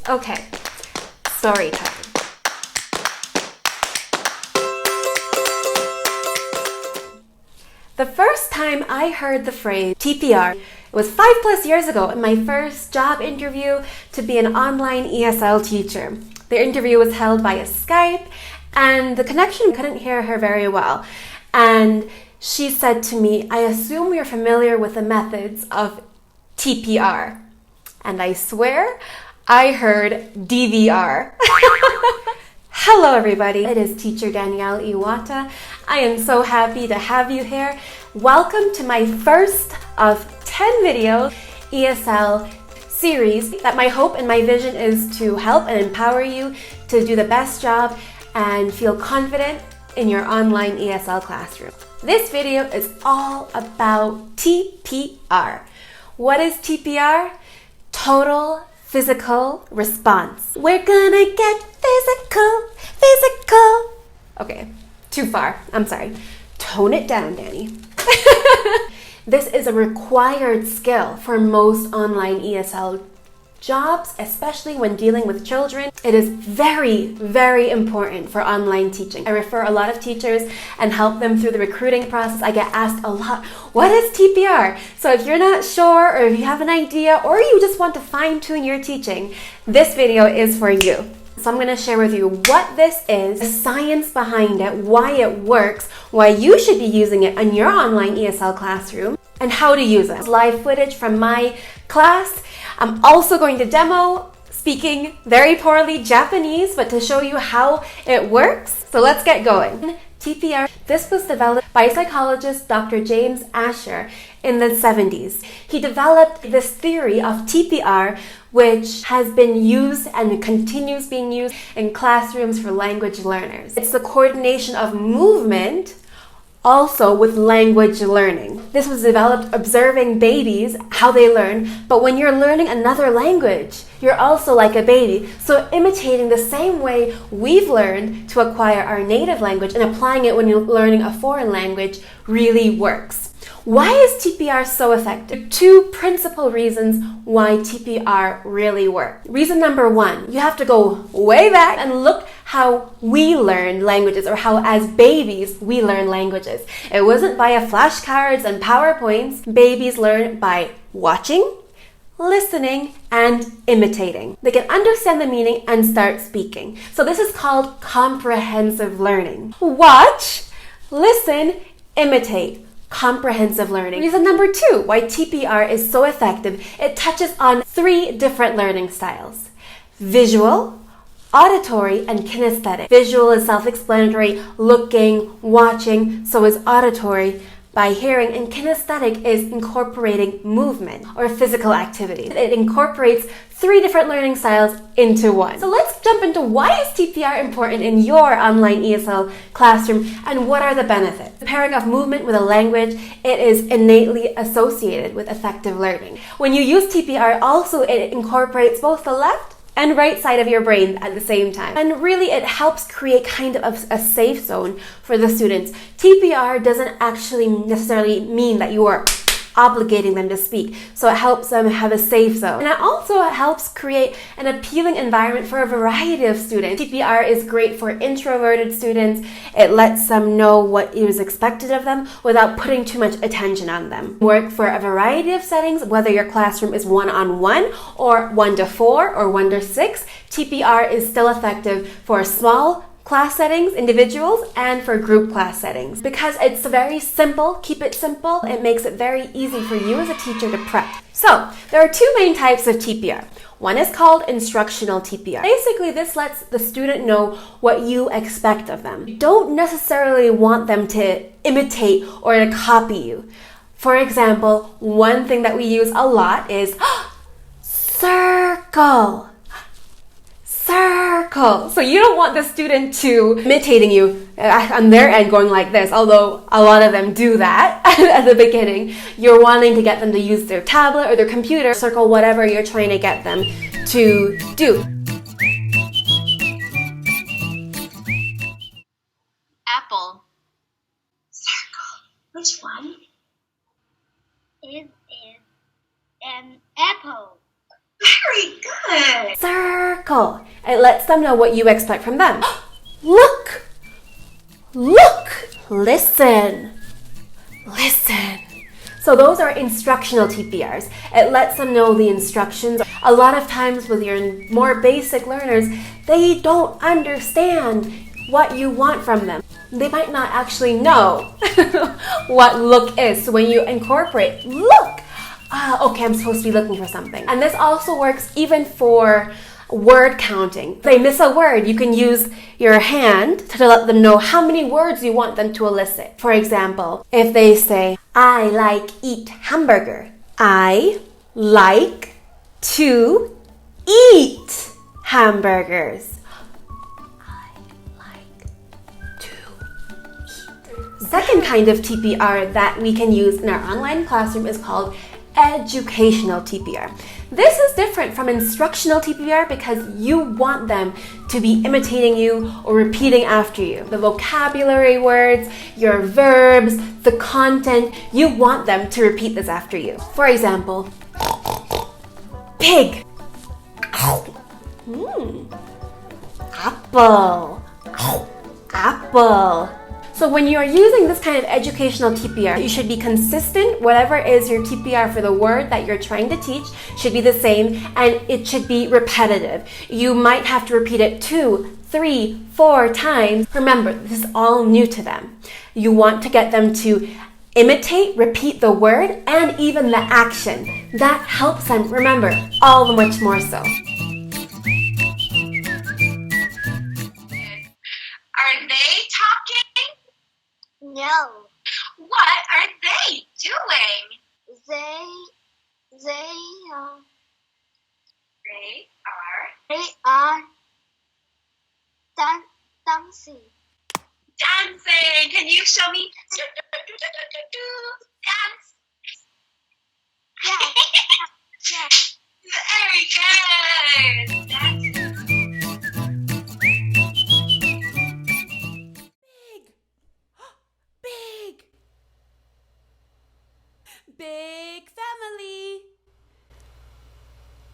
Okay, story time. The first time I heard the phrase TPR, it was 5+ years ago in my first job interview to be an online ESL teacher. The interview was held via Skype and the connection couldn't hear her very well. And she said to me, "I assume you're familiar with the methods of TPR." And I swear I heard DVR. Hello everybody, it is teacher Danielle Iwata. I am so happy to have you here. Welcome to my first of 10 video ESL series that my hope and my vision is to help and empower you to do the best job and feel confident in your online ESL classroom. This video is all about TPR. What is TPR? Total physical response. We're gonna get physical. Okay, too far. I'm sorry. Tone it down, Danny. This is a required skill for most online ESL jobs, especially when dealing with children. It is very, very important for online teaching. I refer a lot of teachers and help them through the recruiting process. I get asked a lot, what is TPR? So if you're not sure, or if you have an idea, or you just want to fine-tune your teaching, this video is for you. So I'm going to share with you what this is, the science behind it, why it works, why you should be using it in your online ESL classroom, and how to use it. Live footage from my class. I'm also going to demo speaking very poorly Japanese, but to show you how it works. So let's get going. TPR, this was developed by psychologist Dr. James Asher in the 70s. He developed this theory of TPR, which has been used and continues being used in classrooms for language learners. It's the coordination of movement also with language learning. This was developed observing babies, how they learn, but when you're learning another language, you're also like a baby. So imitating the same way we've learned to acquire our native language and applying it when you're learning a foreign language really works. Why is TPR so effective? Two principal reasons why TPR really works. Reason number one, you have to go way back and look how we learn languages, or how as babies we learn languages. It wasn't via flashcards and PowerPoints. Babies learn by watching, listening, and imitating. They can understand the meaning and start speaking. So this is called comprehensive learning. Watch, listen, imitate. Comprehensive learning. Reason number two why TPR is so effective, it touches on 3 different learning styles: visual, auditory, and kinesthetic. Visual is self-explanatory, looking, watching, so is auditory by hearing, and kinesthetic is incorporating movement or physical activity. It incorporates 3 different learning styles into one. So let's jump into why is TPR important in your online ESL classroom and what are the benefits. The pairing of movement with a language, it is innately associated with effective learning. When you use TPR, also it incorporates both the left and right side of your brain at the same time. And really it helps create kind of a safe zone for the students. TPR doesn't actually necessarily mean that you are obligating them to speak. So it helps them have a safe zone. And it also helps create an appealing environment for a variety of students. TPR is great for introverted students. It lets them know what is expected of them without putting too much attention on them. Work for a variety of settings, whether your classroom is 1-on-1 or 1-to-4 or 1-to-6. TPR is still effective for small class settings, individuals, and for group class settings. Because it's very simple, keep it simple, it makes it very easy for you as a teacher to prep. So, there are 2 main types of TPR. One is called Instructional TPR. Basically, this lets the student know what you expect of them. You don't necessarily want them to imitate or to copy you. For example, one thing that we use a lot is circle. Circle. So you don't want the student to imitating you on their end going like this, although a lot of them do that at the beginning. You're wanting to get them to use their tablet or their computer, circle whatever you're trying to get them to do. Apple. Circle. Which one? It is an apple. Very good. Circle. circle. It lets them know what you expect from them. Look, look, listen, listen. So those are instructional TPRs. It lets them know the instructions. A lot of times with your more basic learners, they don't understand what you want from them. They might not actually know what look is. So when you incorporate look, okay, I'm supposed to be looking for something. And this also works even for word counting. If they miss a word, you can use your hand to let them know how many words you want them to elicit. For example, if they say, I like eat hamburger. I like to eat hamburgers. I like to eat. Second kind of TPR that we can use in our online classroom is called educational TPR. This is different from instructional TPR because you want them to be imitating you or repeating after you. The vocabulary words, your verbs, the content, you want them to repeat this after you. For example, pig. Apple. Apple. So when you are using this kind of educational TPR, you should be consistent. Whatever is your TPR for the word that you're trying to teach should be the same, and it should be repetitive. You might have to repeat it 2, 3, 4 times. Remember, this is all new to them. You want to get them to imitate, repeat the word, and even the action. That helps them remember all the much more so. Are they talking? No. What are they doing? They are dancing. Dancing. Can you show me? Dance. Yeah. Very good. Dancing. Big family.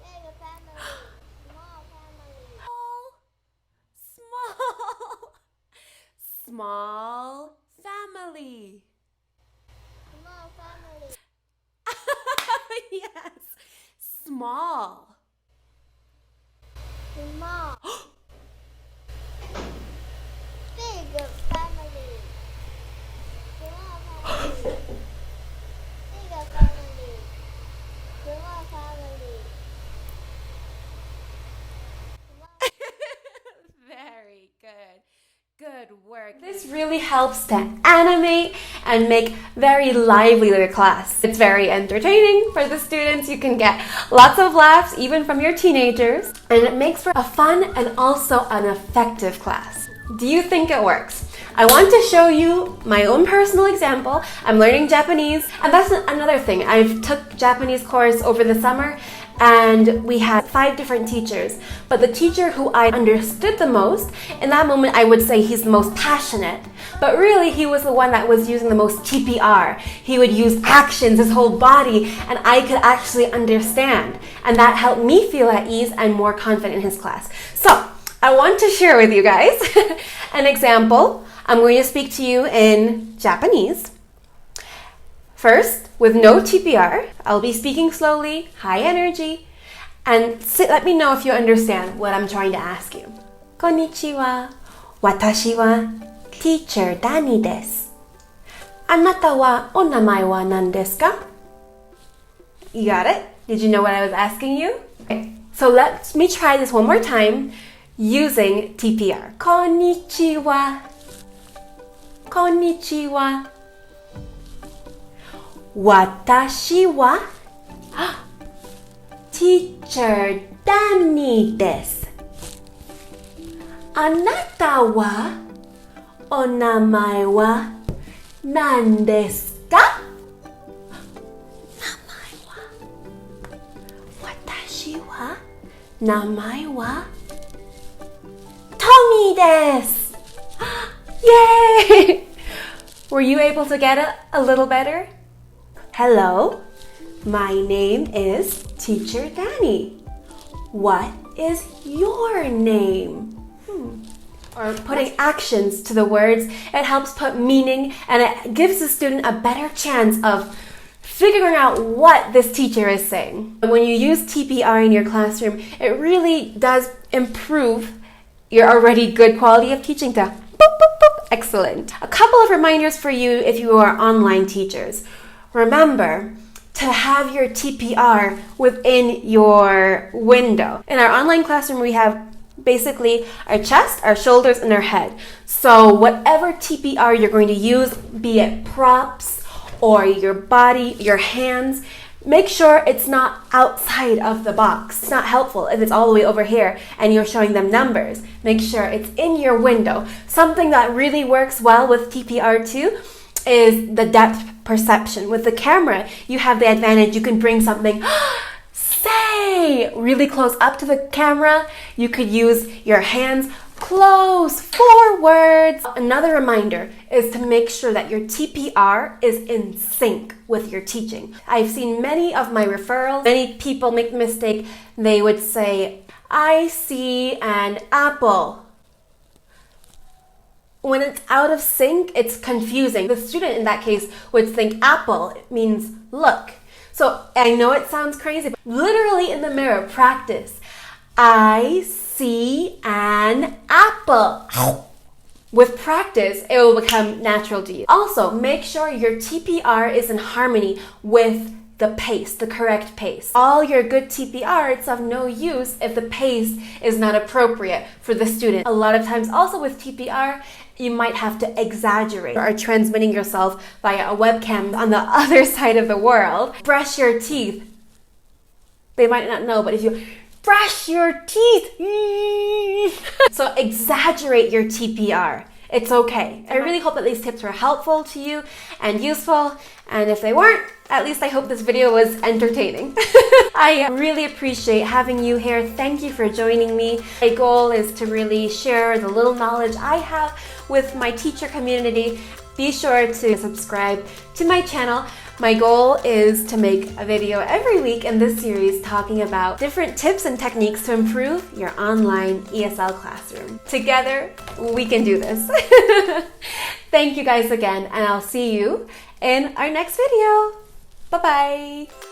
Big family. Small family. Small family. Small family. Yes. Small. Small. Big family. Small family. Big family. Small family. Very good. Good work. This really helps to animate and make very lively their class. It's very entertaining for the students. You can get lots of laughs even from your teenagers, and it makes for a fun and also an effective class. Do you think it works? I want to show you my own personal example. I'm learning Japanese, and that's another thing. I've took Japanese course over the summer, and we had 5 different teachers. But the teacher who I understood the most, in that moment I would say he's the most passionate. But really he was the one that was using the most TPR. He would use actions, his whole body, and I could actually understand. And that helped me feel at ease and more confident in his class. So I want to share with you guys an example. I'm going to speak to you in Japanese. First, with no TPR, I'll be speaking slowly, high energy, and let me know if you understand what I'm trying to ask you. Konnichiwa. Watashi wa teacher Dani desu. Anata wa o namae wa nan desu ka? You got it? Did you know what I was asking you? Okay, so let me try this one more time using TPR. Konnichiwa. Konnichiwa. Watashi wa teacher Dani desu. Anata wa o namae wa nan desu ka? Namae wa. Watashi wa namae wa Tommy desu. Yay! Were you able to get it a little better? Hello, my name is Teacher Dani. What is your name? Or putting actions to the words. It helps put meaning and it gives the student a better chance of figuring out what this teacher is saying. When you use TPR in your classroom, it really does improve your already good quality of teaching to boop, boop, boop, excellent. A couple of reminders for you if you are online teachers. Remember to have your TPR within your window. In our online classroom, we have basically our chest, our shoulders, and our head. So whatever TPR you're going to use, be it props or your body, your hands, make sure it's not outside of the box. It's not helpful if it's all the way over here and you're showing them numbers. Make sure it's in your window. Something that really works well with TPR too is the depth perception. With the camera, you have the advantage. You can bring something say really close up to the camera. You could use your hands close forwards. Another reminder is to make sure that your TPR is in sync with your teaching. I've seen many of my referrals, many people make the mistake. They would say, I see an apple. When it's out of sync, it's confusing. The student in that case would think apple means look. So I know it sounds crazy, but literally in the mirror, practice. I see an apple. With practice, it will become natural to you. Also, make sure your TPR is in harmony with the pace, the correct pace. All your good TPR, it's of no use if the pace is not appropriate for the student. A lot of times also with TPR, you might have to exaggerate or transmitting yourself via a webcam on the other side of the world. Brush your teeth. They might not know, but if you brush your teeth, so exaggerate your TPR. It's okay. I really hope that these tips were helpful to you and useful. And if they weren't, at least I hope this video was entertaining. I really appreciate having you here. Thank you for joining me. My goal is to really share the little knowledge I have with my teacher community. Be sure to subscribe to my channel. My goal is to make a video every week in this series talking about different tips and techniques to improve your online ESL classroom. Together, we can do this. Thank you guys again, and I'll see you in our next video. Bye-bye.